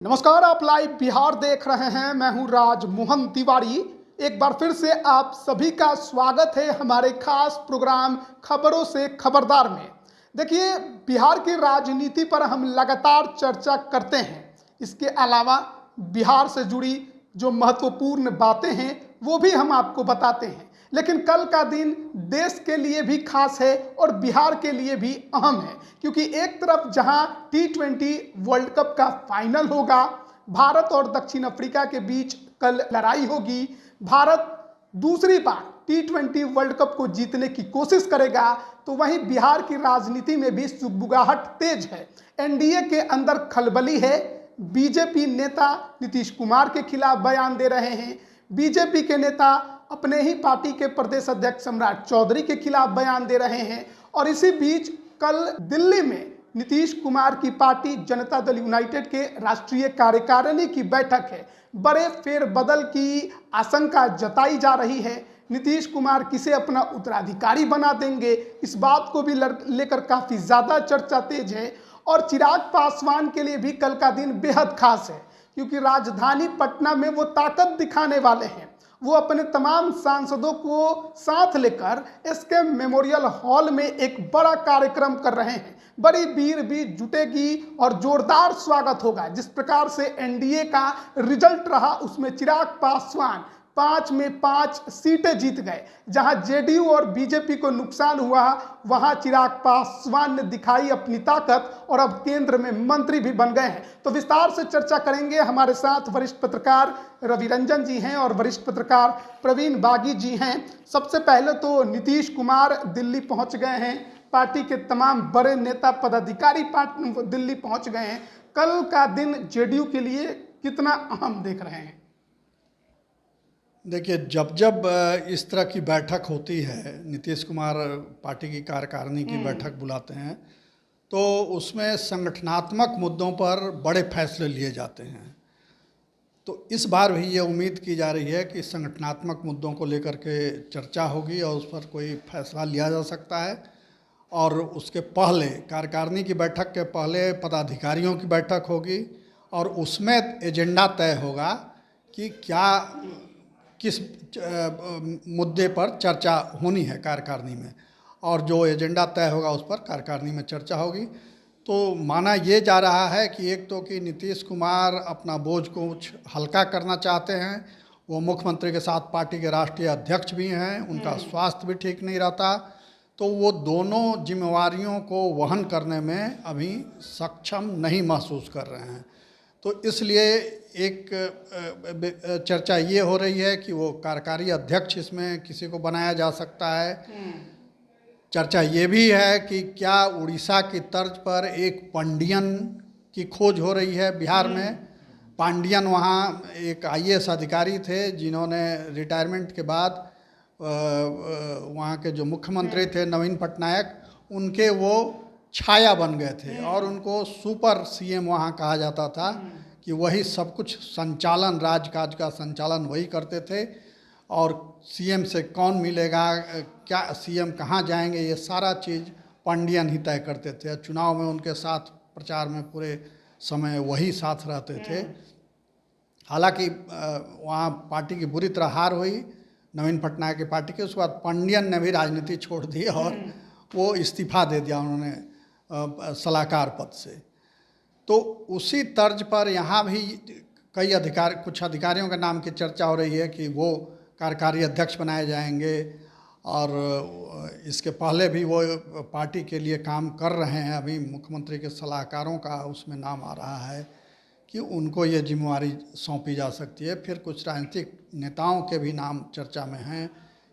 नमस्कार, आप लाइव बिहार देख रहे हैं। मैं हूं राज मोहन तिवारी। एक बार फिर से आप सभी का स्वागत है हमारे खास प्रोग्राम खबरों से खबरदार में। देखिए, बिहार की राजनीति पर हम लगातार चर्चा करते हैं। इसके अलावा बिहार से जुड़ी जो महत्वपूर्ण बातें हैं वो भी हम आपको बताते हैं। लेकिन कल का दिन देश के लिए भी खास है और बिहार के लिए भी अहम है, क्योंकि एक तरफ जहां T20 वर्ल्ड कप का फाइनल होगा, भारत और दक्षिण अफ्रीका के बीच कल लड़ाई होगी। भारत दूसरी बार T20 वर्ल्ड कप को जीतने की कोशिश करेगा, तो वहीं बिहार की राजनीति में भी सुगबुगाहट तेज है। एनडीए के अंदर खलबली है। बीजेपी नेता नीतीश कुमार के खिलाफ बयान दे रहे हैं। बीजेपी के नेता अपने ही पार्टी के प्रदेश अध्यक्ष सम्राट चौधरी के खिलाफ बयान दे रहे हैं। और इसी बीच कल दिल्ली में नीतीश कुमार की पार्टी जनता दल यूनाइटेड के राष्ट्रीय कार्यकारिणी की बैठक है। बड़े फेरबदल की आशंका जताई जा रही है। नीतीश कुमार किसे अपना उत्तराधिकारी बना देंगे, इस बात को भी लेकर काफी ज्यादा चर्चा तेज है। और चिराग पासवान के लिए भी कल का दिन बेहद खास है, क्योंकि राजधानी पटना में वो ताकत दिखाने वाले हैं। वो अपने तमाम सांसदों को साथ लेकर एसके मेमोरियल हॉल में एक बड़ा कार्यक्रम कर रहे हैं। बड़ी भीड़ भी जुटेगी और जोरदार स्वागत होगा। जिस प्रकार से एनडीए का रिजल्ट रहा, उसमें चिराग पासवान 5 में 5 सीटें जीत गए। जहां जेडीयू और बीजेपी को नुकसान हुआ, वहां चिराग पासवान ने दिखाई अपनी ताकत और अब केंद्र में मंत्री भी बन गए हैं। तो विस्तार से चर्चा करेंगे। हमारे साथ वरिष्ठ पत्रकार रवि रंजन जी हैं और वरिष्ठ पत्रकार प्रवीण बागी जी हैं। सबसे पहले तो नीतीश कुमार दिल्ली पहुंच गए हैं। पार्टी के तमाम बड़े नेता पदाधिकारी दिल्ली पहुंच गए हैं। कल का दिन जेडीयू के लिए कितना अहम देख रहे हैं? देखिए, जब जब इस तरह की बैठक होती है, नीतीश कुमार पार्टी की कार्यकारिणी की बैठक बुलाते हैं, तो उसमें संगठनात्मक मुद्दों पर बड़े फैसले लिए जाते हैं। तो इस बार भी ये उम्मीद की जा रही है कि संगठनात्मक मुद्दों को लेकर के चर्चा होगी और उस पर कोई फैसला लिया जा सकता है। और उसके पहले, कार्यकारिणी की बैठक के पहले पदाधिकारियों की बैठक होगी और उसमें एजेंडा तय होगा कि किस मुद्दे पर चर्चा होनी है कार्यकारिणी में, और जो एजेंडा तय होगा उस पर कार्यकारिणी में चर्चा होगी। तो माना ये जा रहा है कि एक तो कि नीतीश कुमार अपना बोझ को कुछ हल्का करना चाहते हैं। वो मुख्यमंत्री के साथ पार्टी के राष्ट्रीय अध्यक्ष भी हैं, उनका स्वास्थ्य भी ठीक नहीं रहता, तो वो दोनों जिम्मेवारियों को वहन करने में अभी सक्षम नहीं महसूस कर रहे हैं। तो इसलिए एक चर्चा ये हो रही है कि वो कार्यकारी अध्यक्ष इसमें किसी को बनाया जा सकता है। चर्चा ये भी है कि क्या उड़ीसा की तर्ज पर एक पांडियन की खोज हो रही है बिहार में। पांडियन वहाँ एक आईएएस अधिकारी थे जिन्होंने रिटायरमेंट के बाद वहाँ के जो मुख्यमंत्री थे नवीन पटनायक, उनके वो छाया बन गए थे और उनको सुपर सीएम वहाँ कहा जाता था कि वही सब कुछ संचालन, राजकाज का संचालन वही करते थे। और सीएम से कौन मिलेगा, क्या सीएम कहाँ जाएंगे, ये सारा चीज़ पांडियन ही तय करते थे। चुनाव में उनके साथ प्रचार में पूरे समय वही साथ रहते थे। हालांकि वहाँ पार्टी की बुरी तरह हार हुई नवीन पटनायक की पार्टी की। उसके बाद पांडियन ने भी राजनीति छोड़ दी और वो इस्तीफा दे दिया उन्होंने सलाहकार पद से। तो उसी तर्ज पर यहाँ भी कुछ अधिकारियों के नाम की चर्चा हो रही है कि वो कार्यकारी अध्यक्ष बनाए जाएंगे। और इसके पहले भी वो पार्टी के लिए काम कर रहे हैं। अभी मुख्यमंत्री के सलाहकारों का उसमें नाम आ रहा है कि उनको ये जिम्मेवारी सौंपी जा सकती है। फिर कुछ राजनीतिक नेताओं के भी नाम चर्चा में हैं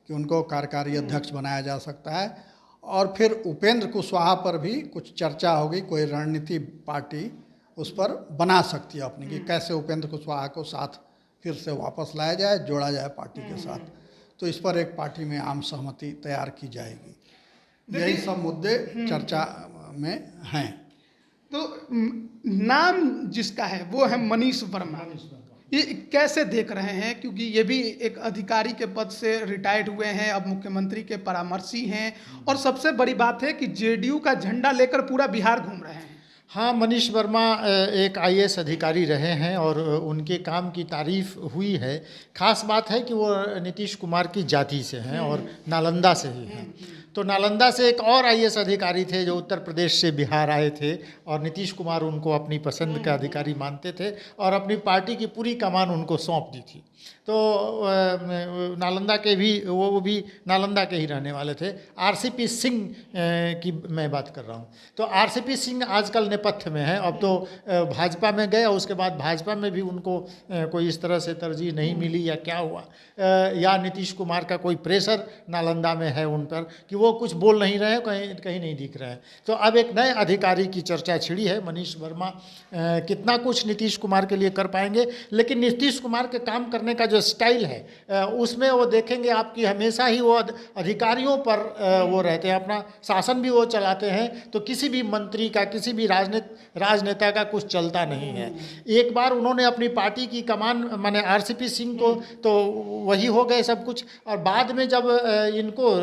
कि उनको कार्यकारी अध्यक्ष बनाया जा सकता है। और फिर उपेंद्र कुशवाहा पर भी कुछ चर्चा होगी, कोई रणनीति पार्टी उस पर बना सकती है अपनी, कि कैसे उपेंद्र कुशवाहा को साथ फिर से वापस लाया जाए, जोड़ा जाए पार्टी के साथ। तो इस पर एक पार्टी में आम सहमति तैयार की जाएगी। यही सब मुद्दे चर्चा में हैं। तो नाम जिसका है वो है मनीष वर्मा। ये कैसे देख रहे हैं, क्योंकि ये भी एक अधिकारी के पद से रिटायर्ड हुए हैं, अब मुख्यमंत्री के परामर्शी हैं, और सबसे बड़ी बात है कि जेडीयू का झंडा लेकर पूरा बिहार घूम रहे हैं। हाँ, मनीष वर्मा एक आईएएस अधिकारी रहे हैं और उनके काम की तारीफ हुई है। खास बात है कि वो नीतीश कुमार की जाति से हैं और नालंदा से ही हैं। तो नालंदा से एक और आईएएस अधिकारी थे जो उत्तर प्रदेश से बिहार आए थे और नीतीश कुमार उनको अपनी पसंद का अधिकारी मानते थे और अपनी पार्टी की पूरी कमान उनको सौंप दी थी। तो नालंदा के भी वो भी नालंदा के ही रहने वाले थे। आरसीपी सिंह की मैं बात कर रहा हूँ। तो आरसीपी सिंह आजकल नेपथ्य में है। अब तो भाजपा में गए और उसके बाद भाजपा में भी उनको कोई इस तरह से तरजीह नहीं मिली या क्या हुआ, या नीतीश कुमार का कोई प्रेशर नालंदा में है उन पर कि वो कुछ बोल नहीं रहे हैं, कहीं कहीं नहीं दिख रहे हैं। तो अब एक नए अधिकारी की चर्चा छिड़ी है। मनीष वर्मा कितना कुछ नीतीश कुमार के लिए कर पाएंगे, लेकिन नीतीश कुमार के काम करने का जो स्टाइल है उसमें वो देखेंगे आपकी हमेशा ही वो अधिकारियों पर वो रहते हैं, अपना शासन भी वो चलाते हैं। तो किसी भी मंत्री का, किसी भी राजनेता का कुछ चलता नहीं है। एक बार उन्होंने अपनी पार्टी की कमान माने आरसीपी सिंह को, तो वही हो गए सब कुछ। और बाद में जब इनको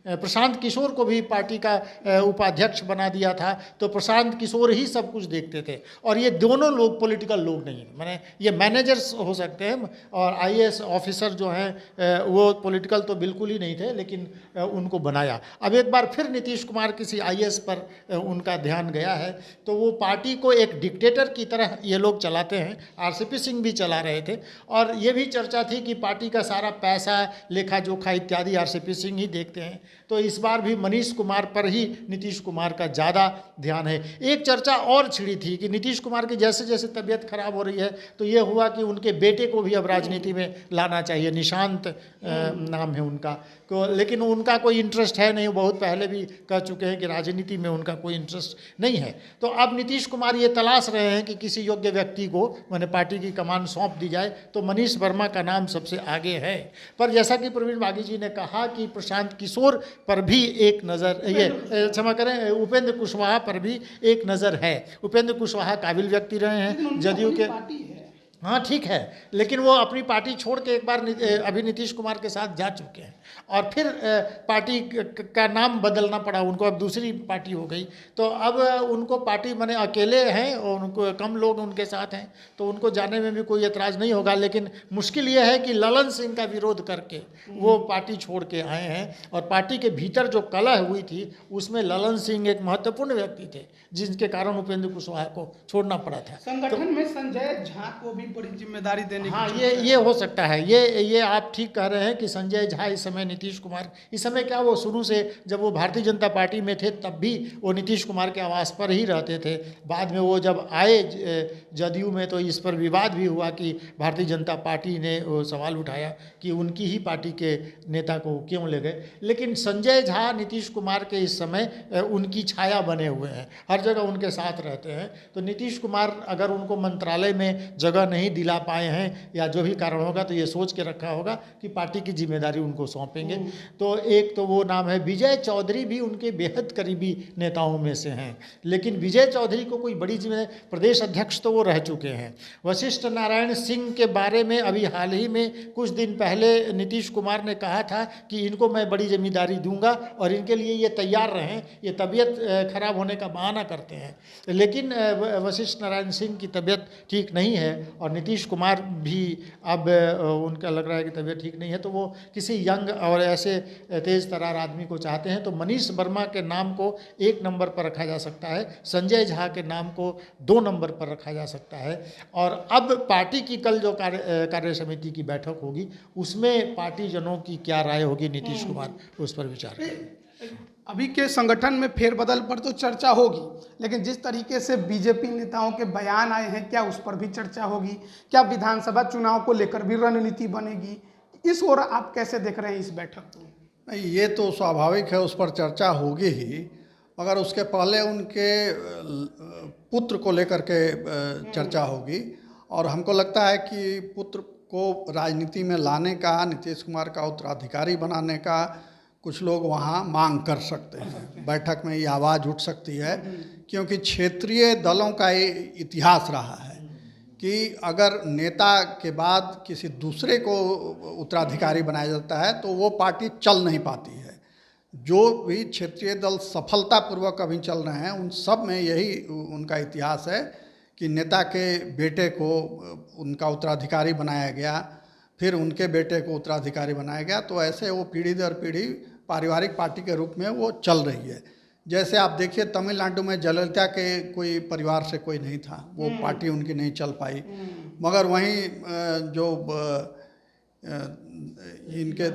प्रशांत किशोर को भी पार्टी का उपाध्यक्ष बना दिया था, तो प्रशांत किशोर ही सब कुछ देखते थे। और ये दोनों लोग पॉलिटिकल लोग नहीं हैं, माने ये मैनेजर्स हो सकते हैं और आईएएस ऑफिसर जो हैं वो पॉलिटिकल तो बिल्कुल ही नहीं थे, लेकिन उनको बनाया। अब एक बार फिर नीतीश कुमार किसी आईएएस पर उनका ध्यान गया है, तो वो पार्टी को एक डिक्टेटर की तरह ये लोग चलाते हैं। आरसीपी सिंह भी चला रहे थे और ये भी चर्चा थी कि पार्टी का सारा पैसा, लेखा जोखा इत्यादि आरसीपी सिंह ही देखते हैं। तो इस बार भी मनीष कुमार पर ही नीतीश कुमार का ज़्यादा ध्यान है। एक चर्चा और छिड़ी थी कि नीतीश कुमार की जैसे जैसे तबीयत खराब हो रही है, तो ये हुआ कि उनके बेटे को भी अब राजनीति में लाना चाहिए। निशांत नाम है उनका, लेकिन उनका कोई इंटरेस्ट है नहीं। बहुत पहले भी कह चुके हैं कि राजनीति में उनका कोई इंटरेस्ट नहीं है। तो अब नीतीश कुमार ये तलाश रहे हैं कि किसी योग्य व्यक्ति को मैंने पार्टी की कमान सौंप दी जाए, तो मनीष वर्मा का नाम सबसे आगे है। पर जैसा कि प्रवीण बागी जी ने कहा कि प्रशांत किशोर पर भी एक नज़र, ये क्षमा करें, उपेंद्र कुशवाहा पर भी एक नज़र है। उपेंद्र कुशवाहा काबिल व्यक्ति रहे हैं जदयू के। हाँ ठीक है, लेकिन वो अपनी पार्टी छोड़ के एक बार अभी नीतीश कुमार के साथ जा चुके हैं और फिर पार्टी का नाम बदलना पड़ा उनको, अब दूसरी पार्टी हो गई। तो अब उनको पार्टी माने अकेले हैं और उनको कम लोग उनके साथ हैं, तो उनको जाने में भी कोई एतराज़ नहीं होगा। लेकिन मुश्किल ये है कि ललन सिंह का विरोध करके वो पार्टी छोड़ के आए हैं और पार्टी के भीतर जो कलह हुई थी उसमें ललन सिंह एक महत्वपूर्ण व्यक्ति थे, जिनके कारण उपेंद्र कुशवाहा को छोड़ना पड़ा था। संगठन में संजय झा को भी बड़ी जिम्मेदारी देने हाँ, ये हो सकता है। ये आप ठीक कह रहे हैं कि संजय झा इस समय नीतीश कुमार, इस समय क्या वो शुरू से जब वो भारतीय जनता पार्टी में थे तब भी वो नीतीश कुमार के आवास पर ही रहते थे। बाद में वो जब आए जदयू में तो इस पर विवाद भी हुआ कि भारतीय जनता पार्टी ने वो सवाल उठाया कि उनकी ही पार्टी के नेता को क्यों ले गए। लेकिन संजय झा नीतीश कुमार के इस समय उनकी छाया बने हुए हैं, हर जगह उनके साथ रहते हैं। तो नीतीश कुमार अगर उनको मंत्रालय में जगह नहीं दिला पाए हैं या जो भी कारण होगा, तो ये सोच के रखा होगा कि पार्टी की जिम्मेदारी उनको सौंपेंगे। तो एक तो वो नाम है। विजय चौधरी भी उनके बेहद करीबी नेताओं में से हैं, लेकिन विजय चौधरी को कोई बड़ी जिम्मेदारी, प्रदेश अध्यक्ष तो वो रह चुके हैं। वशिष्ठ नारायण सिंह के बारे में अभी हाल ही में कुछ दिन पहले नीतीश कुमार ने कहा था कि इनको मैं बड़ी जिम्मेदारी दूंगा और इनके लिए ये तैयार रहें, ये तबीयत खराब होने का बहाना करते हैं। लेकिन वशिष्ठ नारायण सिंह की तबीयत ठीक नहीं है और नीतीश कुमार भी अब उनका लग रहा है कि तबीयत ठीक नहीं है, तो वो किसी यंग और ऐसे तेज़ तरार आदमी को चाहते हैं। तो मनीष वर्मा के नाम को 1 नंबर पर रखा जा सकता है, संजय झा के नाम को 2 नंबर पर रखा जा सकता है। और अब पार्टी की कल जो कार्य समिति की बैठक होगी उसमें पार्टी जनों की क्या राय होगी, नीतीश कुमार उस पर विचार करेंगे। अभी के संगठन में फेरबदल पर तो चर्चा होगी, लेकिन जिस तरीके से बीजेपी नेताओं के बयान आए हैं, क्या उस पर भी चर्चा होगी? क्या विधानसभा चुनाव को लेकर भी रणनीति बनेगी? इस ओर आप कैसे देख रहे हैं इस बैठक को? नहीं, ये तो स्वाभाविक है, उस पर चर्चा होगी ही, मगर उसके पहले उनके पुत्र को लेकर के चर्चा होगी। और हमको लगता है कि पुत्र को राजनीति में लाने का, नीतीश कुमार का उत्तराधिकारी बनाने का कुछ लोग वहाँ मांग कर सकते हैं। बैठक में ये आवाज़ उठ सकती है, क्योंकि क्षेत्रीय दलों का ये इतिहास रहा है कि अगर नेता के बाद किसी दूसरे को उत्तराधिकारी बनाया जाता है तो वो पार्टी चल नहीं पाती है। जो भी क्षेत्रीय दल सफलतापूर्वक अभी चल रहे हैं उन सब में यही उनका इतिहास है कि नेता के बेटे को उनका उत्तराधिकारी बनाया गया, फिर उनके बेटे को उत्तराधिकारी बनाया गया। तो ऐसे वो पीढ़ी दर पीढ़ी पारिवारिक पार्टी के रूप में वो चल रही है। जैसे आप देखिए तमिलनाडु में जयललिता के कोई परिवार से कोई नहीं था, वो पार्टी उनकी नहीं चल पाई। मगर वहीं जो इनके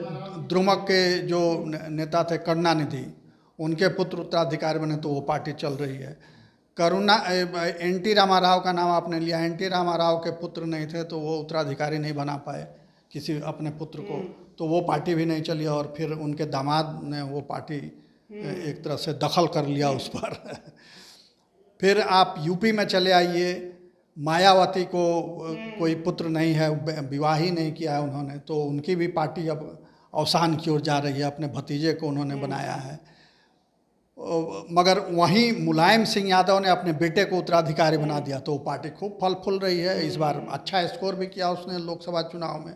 द्रुमक के जो नेता थे करुणानिधि, उनके पुत्र उत्तराधिकारी बने तो वो पार्टी चल रही है। एनटी रामाराव का नाम आपने लिया, एनटी रामाराव के पुत्र नहीं थे तो वो उत्तराधिकारी नहीं बना पाए किसी अपने पुत्र को, तो वो पार्टी भी नहीं चली। और फिर उनके दामाद ने वो पार्टी एक तरह से दखल कर लिया उस पर। फिर आप यूपी में चले आइए, मायावती को कोई पुत्र नहीं है, विवाह ही नहीं किया है उन्होंने, तो उनकी भी पार्टी अब अवसान की ओर जा रही है, अपने भतीजे को उन्होंने बनाया है। मगर वहीं मुलायम सिंह यादव ने अपने बेटे को उत्तराधिकारी बना दिया तो वो पार्टी खूब फल फूल रही है। इस बार अच्छा स्कोर भी किया उसने लोकसभा चुनाव में।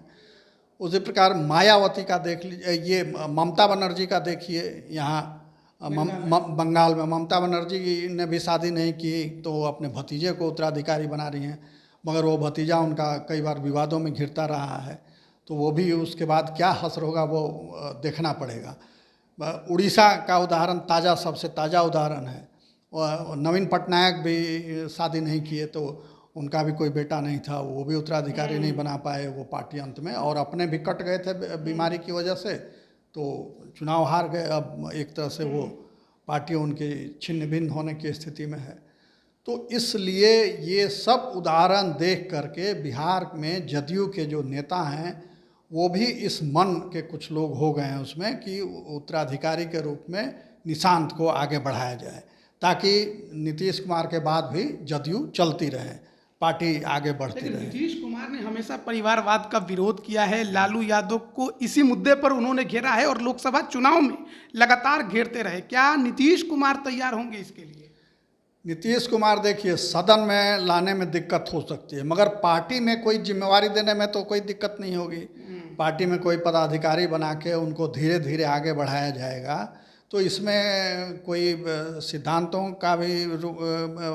उसी प्रकार मायावती का देख लीजिए, ये ममता बनर्जी का देखिए, यहाँ बंगाल में ममता बनर्जी ने भी शादी नहीं की तो वो अपने भतीजे को उत्तराधिकारी बना रही हैं। मगर वो भतीजा उनका कई बार विवादों में घिरता रहा है, तो वो भी उसके बाद क्या हश्र होगा वो देखना पड़ेगा। उड़ीसा का उदाहरण ताज़ा, सबसे ताज़ा उदाहरण है। नवीन पटनायक भी शादी नहीं किए तो उनका भी कोई बेटा नहीं था, वो भी उत्तराधिकारी नहीं बना पाए वो पार्टी अंत में, और अपने भी कट गए थे बीमारी की वजह से, तो चुनाव हार गए। अब एक तरह से वो पार्टी उनकी छिन्न भिन्न होने की स्थिति में है। तो इसलिए ये सब उदाहरण देख करके बिहार में जदयू के जो नेता हैं वो भी इस मन के कुछ लोग हो गए हैं उसमें कि उत्तराधिकारी के रूप में निशांत को आगे बढ़ाया जाए, ताकि नीतीश कुमार के बाद भी जदयू चलती रहे, पार्टी आगे बढ़ती रहे। नीतीश कुमार ने हमेशा परिवारवाद का विरोध किया है, लालू यादव को इसी मुद्दे पर उन्होंने घेरा है और लोकसभा चुनाव में लगातार घेरते रहे। क्या नीतीश कुमार तैयार होंगे इसके लिए? नीतीश कुमार देखिए, सदन में लाने में दिक्कत हो सकती है, मगर पार्टी में कोई जिम्मेवारी देने में तो कोई दिक्कत नहीं होगी। पार्टी में कोई पदाधिकारी बना के उनको धीरे धीरे आगे बढ़ाया जाएगा, तो इसमें कोई सिद्धांतों का भी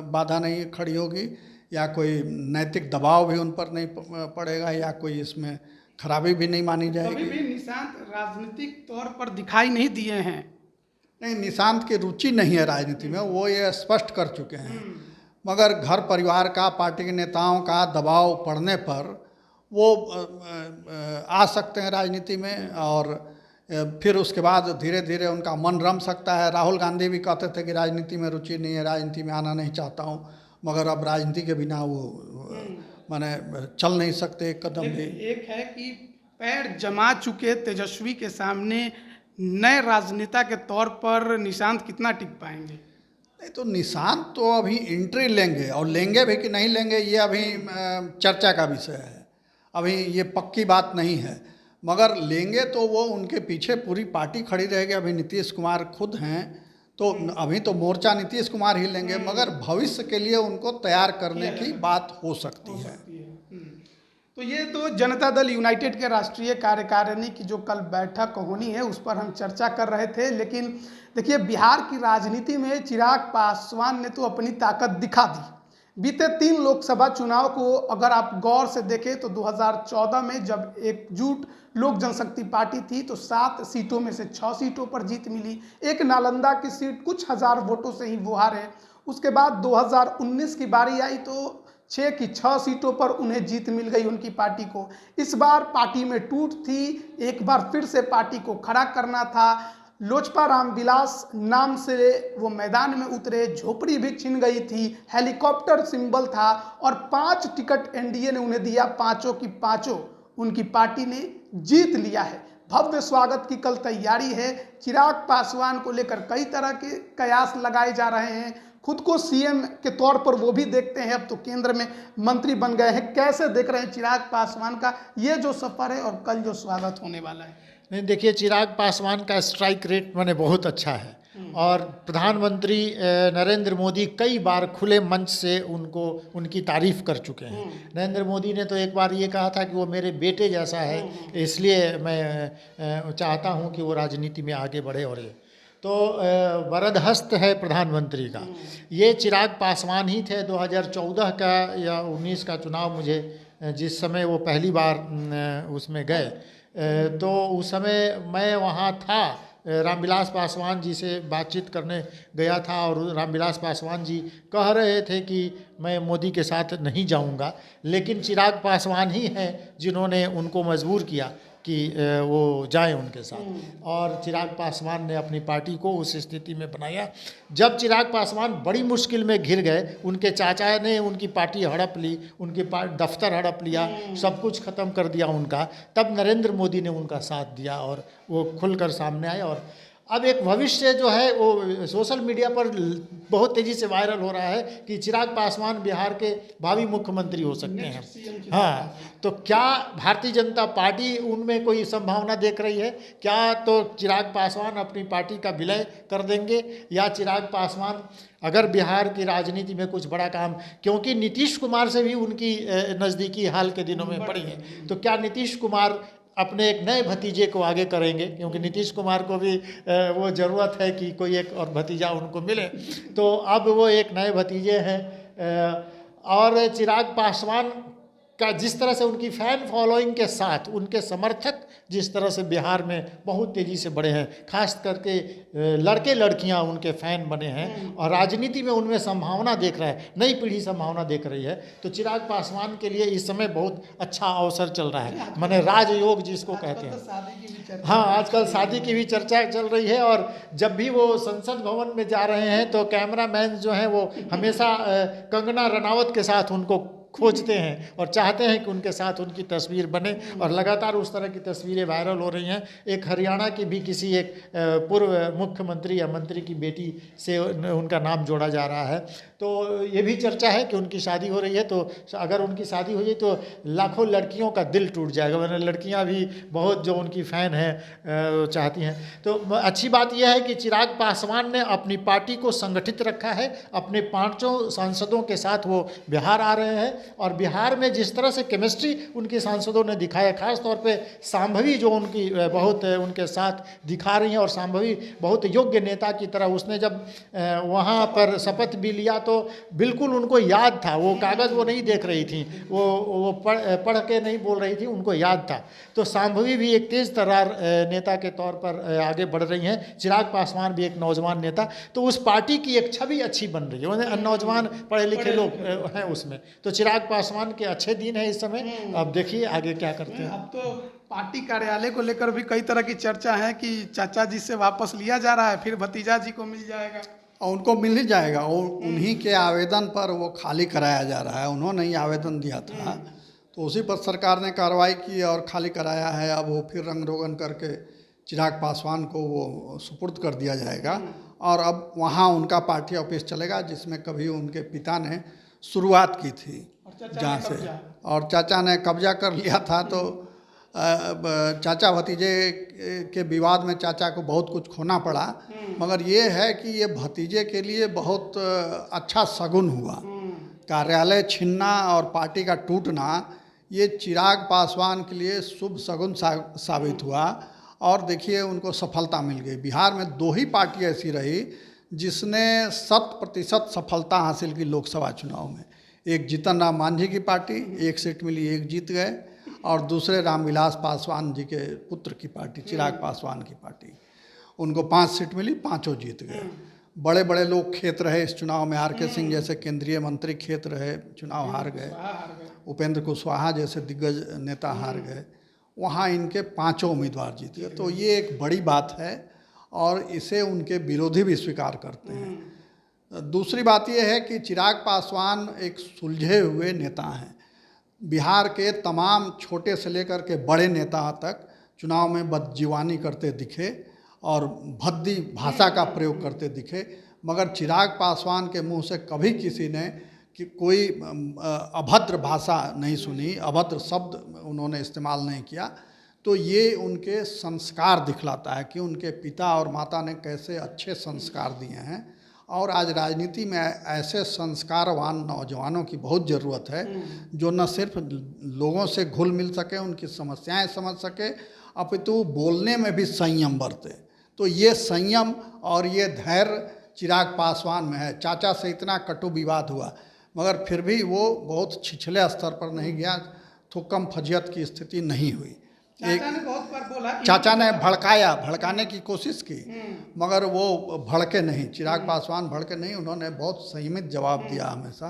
बाधा नहीं खड़ी होगी, या कोई नैतिक दबाव भी उन पर नहीं पड़ेगा, या कोई इसमें खराबी भी नहीं मानी जाएगी। कभी भी निशांत राजनीतिक तौर पर दिखाई नहीं दिए हैं। नहीं, निशांत की रुचि नहीं है राजनीति में, वो ये स्पष्ट कर चुके हैं। मगर घर परिवार का, पार्टी के नेताओं का दबाव पड़ने पर वो आ सकते हैं राजनीति में, और फिर उसके बाद धीरे धीरे उनका मन रम सकता है। राहुल गांधी भी कहते थे कि राजनीति में रुचि नहीं है, राजनीति में आना नहीं चाहता हूँ, मगर अब राजनीति के बिना वो माने चल नहीं सकते एक कदम भी। एक है कि पैर जमा चुके तेजस्वी के सामने नए राजनेता के तौर पर निशांत कितना टिक पाएंगे? नहीं, तो निशांत तो अभी एंट्री लेंगे, और लेंगे भी कि नहीं लेंगे ये अभी चर्चा का विषय है, अभी ये पक्की बात नहीं है। मगर लेंगे तो वो उनके पीछे पूरी पार्टी खड़ी रहेगी। अभी नीतीश कुमार खुद हैं, तो अभी तो मोर्चा नीतीश कुमार ही लेंगे, मगर भविष्य के लिए उनको तैयार करने की बात हो सकती है। तो ये तो जनता दल यूनाइटेड के राष्ट्रीय कार्यकारिणी की जो कल बैठक होनी है उस पर हम चर्चा कर रहे थे। लेकिन देखिए, बिहार की राजनीति में चिराग पासवान ने तो अपनी ताकत दिखा दी। बीते 3 लोकसभा चुनाव को अगर आप गौर से देखें तो 2014 में जब एकजुट लोक जनशक्ति पार्टी थी तो 7 सीटों में से 6 सीटों पर जीत मिली। एक नालंदा की सीट कुछ हजार वोटों से ही वो हारे। उसके बाद 2019 की बारी आई तो 6 की 6 सीटों पर उन्हें जीत मिल गई उनकी पार्टी को। इस बार पार्टी में टूट थी, एक बार फिर से पार्टी को खड़ा करना था। लोजपा रामविलास नाम से वो मैदान में उतरे, झोपड़ी भी छिन गई थी, हेलीकॉप्टर सिंबल था, और 5 टिकट एनडीए ने उन्हें दिया, 5 की 5 उनकी पार्टी ने जीत लिया है। भव्य स्वागत की कल तैयारी है। चिराग पासवान को लेकर कई तरह के कयास लगाए जा रहे हैं। खुद को सीएम के तौर पर वो भी देखते हैं, अब तो केंद्र में मंत्री बन गए हैं। कैसे देख रहे हैं चिराग पासवान का ये जो सफर है और कल जो स्वागत होने वाला है? नहीं, देखिए, चिराग पासवान का स्ट्राइक रेट माने बहुत अच्छा है, और प्रधानमंत्री नरेंद्र मोदी कई बार खुले मंच से उनकी तारीफ कर चुके हैं। नरेंद्र मोदी ने तो एक बार ये कहा था कि वो मेरे बेटे जैसा है, इसलिए मैं चाहता हूँ कि वो राजनीति में आगे बढ़े। और तो वरदहस्त है प्रधानमंत्री का। ये चिराग पासवान ही थे 2014 का या 19 का चुनाव, मुझे जिस समय वो पहली बार उसमें गए, तो उस समय मैं वहाँ था, रामविलास पासवान जी से बातचीत करने गया था और रामविलास पासवान जी कह रहे थे कि मैं मोदी के साथ नहीं जाऊंगा, लेकिन चिराग पासवान ही हैं जिन्होंने उनको मजबूर किया कि वो जाएं उनके साथ, और चिराग पासवान ने अपनी पार्टी को उस स्थिति में बनाया। जब चिराग पासवान बड़ी मुश्किल में घिर गए, उनके चाचा ने उनकी पार्टी हड़प ली, उनके दफ्तर हड़प लिया, सब कुछ ख़त्म कर दिया उनका, तब नरेंद्र मोदी ने उनका साथ दिया और वो खुलकर सामने आए। और अब एक भविष्य जो है वो सोशल मीडिया पर बहुत तेज़ी से वायरल हो रहा है कि चिराग पासवान बिहार के भावी मुख्यमंत्री हो सकते हैं। हाँ, तो क्या भारतीय जनता पार्टी उनमें कोई संभावना देख रही है? क्या तो चिराग पासवान अपनी पार्टी का विलय कर देंगे, या चिराग पासवान अगर बिहार की राजनीति में कुछ बड़ा काम, क्योंकि नीतीश कुमार से भी उनकी नज़दीकी हाल के दिनों में बढ़ी है, तो क्या नीतीश कुमार अपने एक नए भतीजे को आगे करेंगे? क्योंकि नीतीश कुमार को भी वो ज़रूरत है कि कोई एक और भतीजा उनको मिले, तो अब वो एक नए भतीजे हैं। और चिराग पासवान का जिस तरह से उनकी फ़ैन फॉलोइंग के साथ उनके समर्थक जिस तरह से बिहार में बहुत तेज़ी से बढ़े हैं, खास करके लड़के लड़कियां उनके फ़ैन बने हैं और राजनीति में उनमें संभावना देख रहा है, नई पीढ़ी संभावना देख रही है, तो चिराग पासवान के लिए इस समय बहुत अच्छा अवसर चल रहा है, माने राजयोग जिसको कहते हैं। हाँ, आजकल शादी की भी चर्चा चल रही है, और जब भी वो संसद भवन में जा रहे हैं तो कैमरामैन जो हैं वो हमेशा कंगना रनावत के साथ उनको खोजते हैं और चाहते हैं कि उनके साथ उनकी तस्वीर बने, और लगातार उस तरह की तस्वीरें वायरल हो रही हैं। एक हरियाणा की भी किसी एक पूर्व मुख्यमंत्री या मंत्री की बेटी से उनका नाम जोड़ा जा रहा है, तो ये भी चर्चा है कि उनकी शादी हो रही है। तो अगर उनकी शादी हो जाए तो लाखों लड़कियों का दिल टूट जाएगा, वरना लड़कियां भी बहुत जो उनकी फ़ैन हैं चाहती हैं। तो अच्छी बात यह है कि चिराग पासवान ने अपनी पार्टी को संगठित रखा है, अपने 5 सांसदों के साथ वो बिहार आ रहे हैं, और बिहार में जिस तरह से केमिस्ट्री उनके सांसदों ने दिखाया, खास तौर पे सांभवी जो उनकी बहुत उनके साथ दिखा रही हैं, और सांभवी बहुत योग्य नेता की तरह, उसने जब वहाँ पर शपथ भी लिया तो बिल्कुल उनको याद था, वो कागज़ वो नहीं देख रही थी, वो पढ़ के नहीं बोल रही थी, उनको याद था। तो सांभवी भी एक तेज़ तर्रार नेता के तौर पर आगे बढ़ रही हैं, चिराग पासवान भी एक नौजवान नेता, तो उस पार्टी की एक छवि अच्छी बन रही है, नौजवान पढ़े लिखे लोग हैं उसमें। तो चिराग पासवान के अच्छे दिन है इस समय, अब देखिए आगे क्या करते हैं। अब तो पार्टी कार्यालय को लेकर भी कई तरह की चर्चा है कि चाचा जी से वापस लिया जा रहा है, फिर भतीजा जी को मिल जाएगा, और उनको मिल ही जाएगा, और उन्हीं के आवेदन पर वो खाली कराया जा रहा है। उन्होंने ही आवेदन दिया था, तो उसी पर सरकार ने कार्रवाई की और खाली कराया है। अब वो फिर रंग रोगन करके चिराग पासवान को वो सुपुर्द कर दिया जाएगा, और अब वहाँ उनका पार्टी ऑफिस चलेगा जिसमें कभी उनके पिता ने शुरुआत की थी, जहाँ से, और चाचा ने कब्जा कर लिया था। तो चाचा भतीजे के विवाद में चाचा को बहुत कुछ खोना पड़ा, मगर ये है कि ये भतीजे के लिए बहुत अच्छा शगुन हुआ। कार्यालय छीनना और पार्टी का टूटना ये चिराग पासवान के लिए शुभ शगुन साबित हुआ, और देखिए उनको सफलता मिल गई। बिहार में 2 ही पार्टी ऐसी रही जिसने 100% सफलता हासिल की लोकसभा चुनाव में। एक जीतन राम मांझी की पार्टी, 1 सीट मिली, 1 जीत गए, और दूसरे रामविलास पासवान जी के पुत्र की पार्टी चिराग पासवान की पार्टी, उनको 5 सीट मिली, 5 जीत गए। बड़े बड़े लोग खेत रहे इस चुनाव में, आर.के. सिंह जैसे केंद्रीय मंत्री खेत रहे, चुनाव हार गए, उपेंद्र कुशवाहा जैसे दिग्गज नेता हार गए, वहाँ इनके 5 उम्मीदवार जीत गए। तो ये एक बड़ी बात है, और इसे उनके विरोधी भी स्वीकार करते हैं। दूसरी बात यह है कि चिराग पासवान एक सुलझे हुए नेता हैं। बिहार के तमाम छोटे से लेकर के बड़े नेता तक चुनाव में बदजीवानी करते दिखे और भद्दी भाषा का प्रयोग करते दिखे, मगर चिराग पासवान के मुंह से कभी किसी ने कि कोई अभद्र भाषा नहीं सुनी, अभद्र शब्द उन्होंने इस्तेमाल नहीं किया। तो ये उनके संस्कार दिखलाता है कि उनके पिता और माता ने कैसे अच्छे संस्कार दिए हैं, और आज राजनीति में ऐसे संस्कारवान नौजवानों की बहुत ज़रूरत है जो न सिर्फ लोगों से घुल मिल सके, उनकी समस्याएं समझ सके, अपितु बोलने में भी संयम बरते। तो ये संयम और ये धैर्य चिराग पासवान में है। चाचा से इतना कटु विवाद हुआ मगर फिर भी वो बहुत छिछले स्तर पर नहीं गया, थुक्कम फजियत की स्थिति नहीं हुई। चाचा ने बहुत बार बोला, चाचा ने भड़काने की कोशिश की मगर वो भड़के नहीं, चिराग पासवान भड़के नहीं, उन्होंने बहुत संयमित जवाब दिया हमेशा।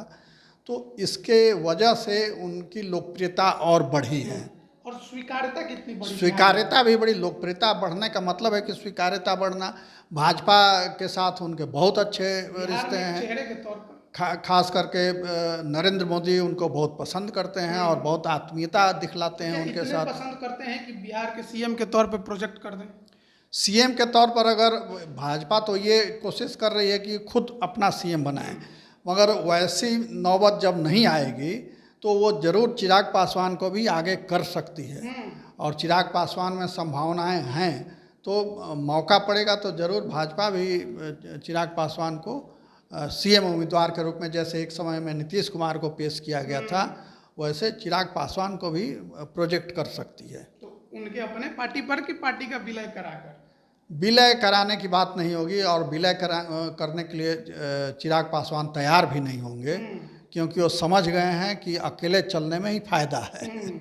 तो इसके वजह से उनकी लोकप्रियता और बढ़ी है और स्वीकार्यता कितनी बड़ी, स्वीकार्यता भी बड़ी। लोकप्रियता बढ़ने का मतलब है कि स्वीकार्यता बढ़ना। भाजपा के साथ उनके बहुत अच्छे रिश्ते हैं, चेहरे के तौर पर खास करके नरेंद्र मोदी उनको बहुत पसंद करते हैं और बहुत आत्मीयता दिखलाते हैं उनके साथ। पसंद करते हैं कि बिहार के सीएम के तौर पे प्रोजेक्ट कर दें। सीएम के तौर पर अगर भाजपा तो ये कोशिश कर रही है कि खुद अपना सीएम बनाए, मगर वैसी नौबत जब नहीं आएगी तो वो जरूर चिराग पासवान को भी आगे कर सकती है और चिराग पासवान में संभावनाएं हैं। तो मौका पड़ेगा तो जरूर भाजपा भी चिराग पासवान को सीएम उम्मीदवार के रूप में, जैसे एक समय में नीतीश कुमार को पेश किया गया था, वैसे चिराग पासवान को भी प्रोजेक्ट कर सकती है। तो उनके अपने पार्टी पर कि पार्टी का विलय कराकर? विलय कराने की बात नहीं होगी और विलय करने के लिए चिराग पासवान तैयार भी नहीं होंगे, क्योंकि वो समझ गए हैं कि अकेले चलने में ही फायदा है।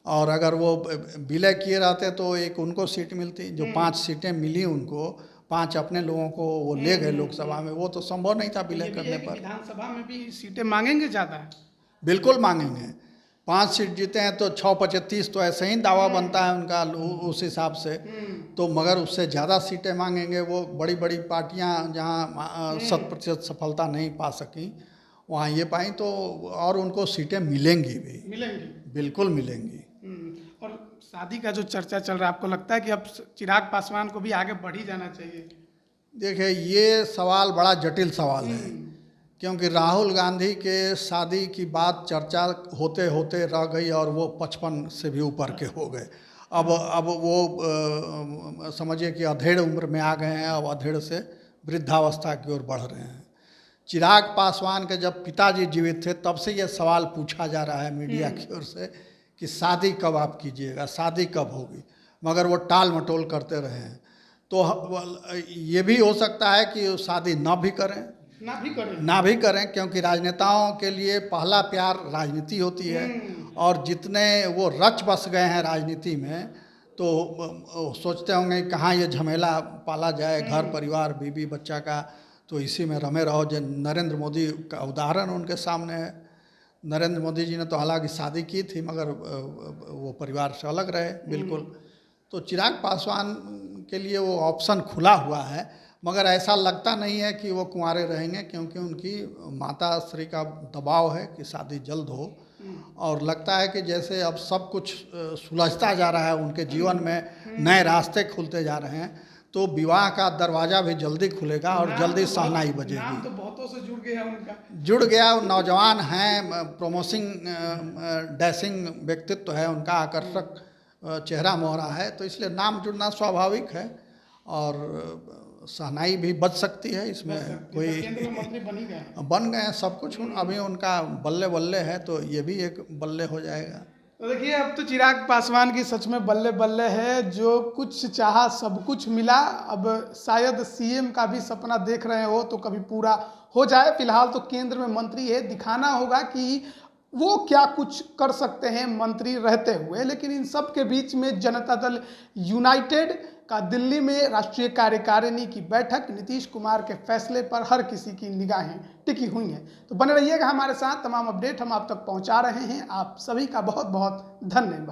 और अगर वो विलय किए रहते तो एक उनको सीट मिलती, जो 5 सीटें मिली उनको, 5 अपने लोगों को वो ले गए लोकसभा में, वो तो संभव नहीं था विलय करने पर। विधानसभा में भी सीटें मांगेंगे ज़्यादा? बिल्कुल मांगेंगे। 5 सीट जीते हैं तो 6-35 तो ऐसे ही दावा बनता है उनका उस हिसाब से। तो मगर उससे ज़्यादा सीटें मांगेंगे। वो बड़ी बड़ी पार्टियां जहां 100% सफलता नहीं पा सकी वहाँ ये पाई, तो और उनको सीटें मिलेंगी भी, बिल्कुल मिलेंगी। और शादी का जो चर्चा चल रहा है, आपको लगता है कि अब चिराग पासवान को भी आगे बढ़ ही जाना चाहिए? देखिए, ये सवाल बड़ा जटिल सवाल है, क्योंकि राहुल गांधी के शादी की बात चर्चा होते होते रह गई और वो 55 से भी ऊपर के हो गए। अब वो समझिए कि अधेड़ उम्र में आ गए हैं, अब अधेड़ से वृद्धावस्था की ओर बढ़ रहे हैं। चिराग पासवान के जब पिताजी जीवित थे तब से ये सवाल पूछा जा रहा है मीडिया की ओर से कि शादी कब आप कीजिएगा, शादी कब होगी, मगर वो टाल मटोल करते रहे हैं। तो ये भी हो सकता है कि शादी ना भी करें, क्योंकि राजनेताओं के लिए पहला प्यार राजनीति होती है और जितने वो रच बस गए हैं राजनीति में तो सोचते होंगे कहाँ ये झमेला पाला जाए, घर परिवार बीवी बच्चा का, तो इसी में रमे रहो। जो नरेंद्र मोदी का उदाहरण उनके सामने है। नरेंद्र मोदी जी ने तो हालांकि शादी की थी मगर वो परिवार से अलग रहे बिल्कुल। तो चिराग पासवान के लिए वो ऑप्शन खुला हुआ है, मगर ऐसा लगता नहीं है कि वो कुंवारे रहेंगे, क्योंकि उनकी माता श्री का दबाव है कि शादी जल्द हो। और लगता है कि जैसे अब सब कुछ सुलझता जा रहा है उनके जीवन में, नए रास्ते खुलते जा रहे हैं, तो विवाह का दरवाज़ा भी जल्दी खुलेगा और जल्दी शहनाई बजेगी। नाम तो बहुतों से जुड़ गया। नौजवान हैं, प्रोमिसिंग डैशिंग व्यक्तित्व है उनका, आकर्षक चेहरा मोहरा है, तो इसलिए नाम जुड़ना स्वाभाविक है और शहनाई भी बच सकती है। इसमें कोई केंद्र में मंत्री बन गए हैं सब कुछ, अभी उनका बल्ले बल्ले है, तो ये भी एक बल्ले हो जाएगा। तो देखिए, अब तो चिराग पासवान की सच में बल्ले बल्ले है, जो कुछ चाहा सब कुछ मिला। अब शायद सीएम का भी सपना देख रहे हो तो कभी पूरा हो जाए। फिलहाल तो केंद्र में मंत्री है, दिखाना होगा कि वो क्या कुछ कर सकते हैं मंत्री रहते हुए। लेकिन इन सब के बीच में जनता दल यूनाइटेड का दिल्ली में राष्ट्रीय कार्यकारिणी की बैठक, नीतीश कुमार के फैसले पर हर किसी की निगाहें टिकी हुई हैं। तो बने रहिएगा हमारे साथ, तमाम अपडेट हम आप तक पहुंचा रहे हैं। आप सभी का बहुत बहुत धन्यवाद।